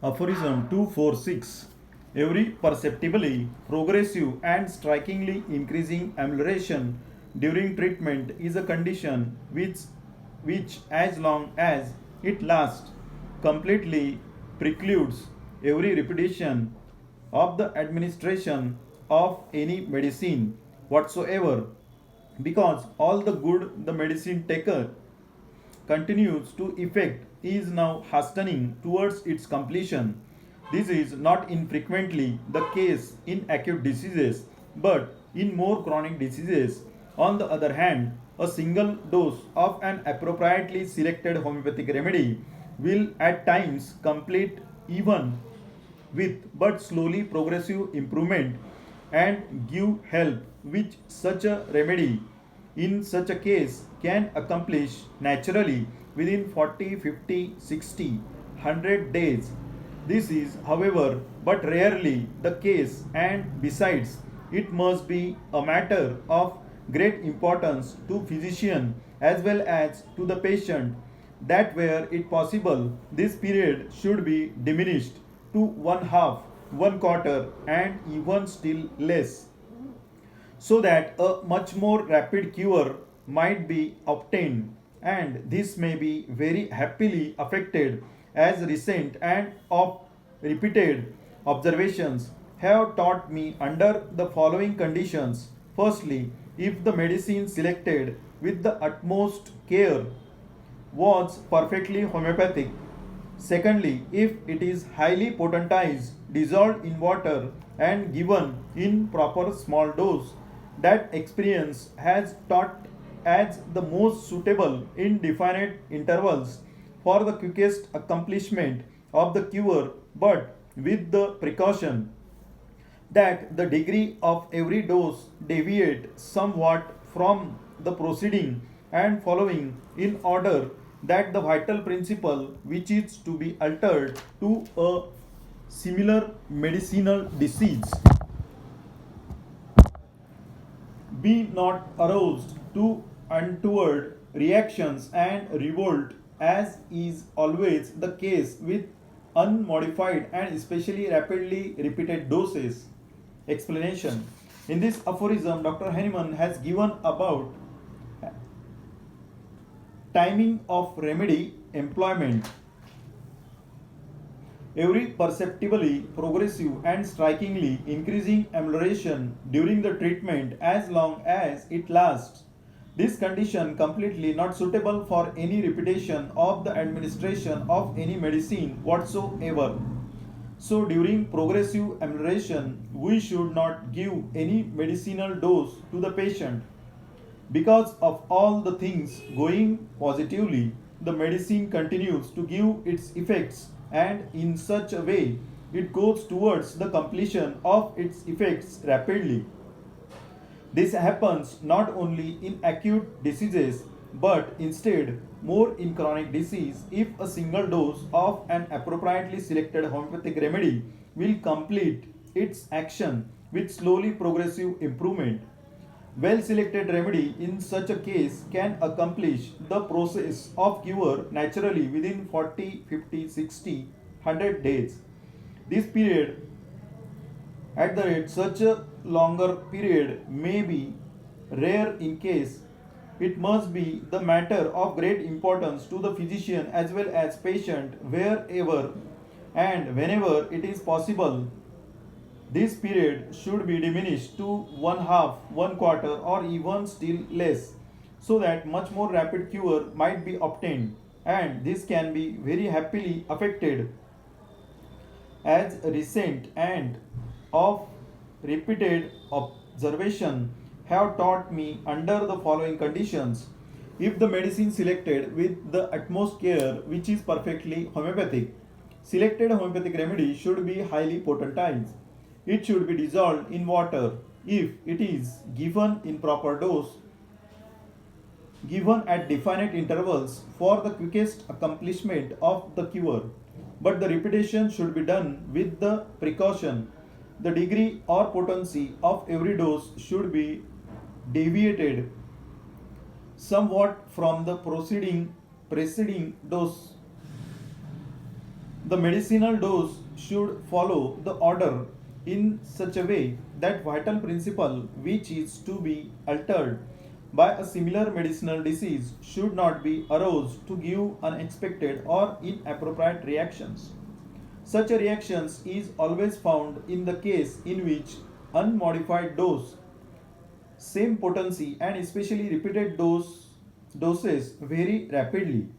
Aphorism 246. Every perceptibly progressive and strikingly increasing amelioration during treatment is a condition which as long as it lasts, completely precludes every repetition of the administration of any medicine whatsoever, because all the good the medicine taker continues to effect is now hastening towards its completion. This is not infrequently the case in acute diseases, but in more chronic diseases. On the other hand, a single dose of an appropriately selected homeopathic remedy will at times complete even with but slowly progressive improvement and give help which such a remedy in such a case can accomplish naturally within 40, 50, 60, 100 days. This is, however, but rarely the case, and besides, it must be a matter of great importance to physician as well as to the patient that where it possible this period should be diminished to one half, one quarter, and even still less, so that a much more rapid cure might be obtained, and this may be very happily affected as recent and of repeated observations have taught me under the following conditions. Firstly, if the medicine selected with the utmost care was perfectly homeopathic. Secondly, if it is highly potentized, dissolved in water, and given in proper small dose, that experience has taught as the most suitable in definite intervals for the quickest accomplishment of the cure, but with the precaution that the degree of every dose deviate somewhat from the preceding and following, in order that the vital principle which is to be altered to a similar medicinal disease be not aroused to untoward reactions and revolt, as is always the case with unmodified and especially rapidly repeated doses. Explanation. In this aphorism, Dr. Henneman has given about timing of remedy employment. Every perceptibly progressive and strikingly increasing amelioration during the treatment as long as it lasts. This condition completely not suitable for any repetition of the administration of any medicine whatsoever. So during progressive amelioration, we should not give any medicinal dose to the patient. Because of all the things going positively, the medicine continues to give its effects, and in such a way it goes towards the completion of its effects rapidly. This happens not only in acute diseases but instead more in chronic disease if a single dose of an appropriately selected homeopathic remedy will complete its action with slowly progressive improvement. Well selected remedy in such a case can accomplish the process of cure naturally within 40, 50, 60, 100 days. This period at the rate such a longer period may be rare in case it must be the matter of great importance to the physician as well as patient wherever and whenever it is possible this period should be diminished to one half, one quarter, or even still less, so that much more rapid cure might be obtained, and this can be very happily affected as recent and of repeated observation have taught me under the following conditions. If the medicine selected with the utmost care, which is perfectly homeopathic, selected homeopathic remedy should be highly potentized. It should be dissolved in water. If it is given in proper dose, given at definite intervals for the quickest accomplishment of the cure, but the repetition should be done with the precaution. The degree or potency of every dose should be deviated somewhat from the preceding dose, The medicinal dose should follow the order in such a way that vital principle which is to be altered by a similar medicinal disease should not be aroused to give unexpected or inappropriate reactions. Such a reactions is always found in the case in which unmodified dose, same potency and especially repeated doses vary rapidly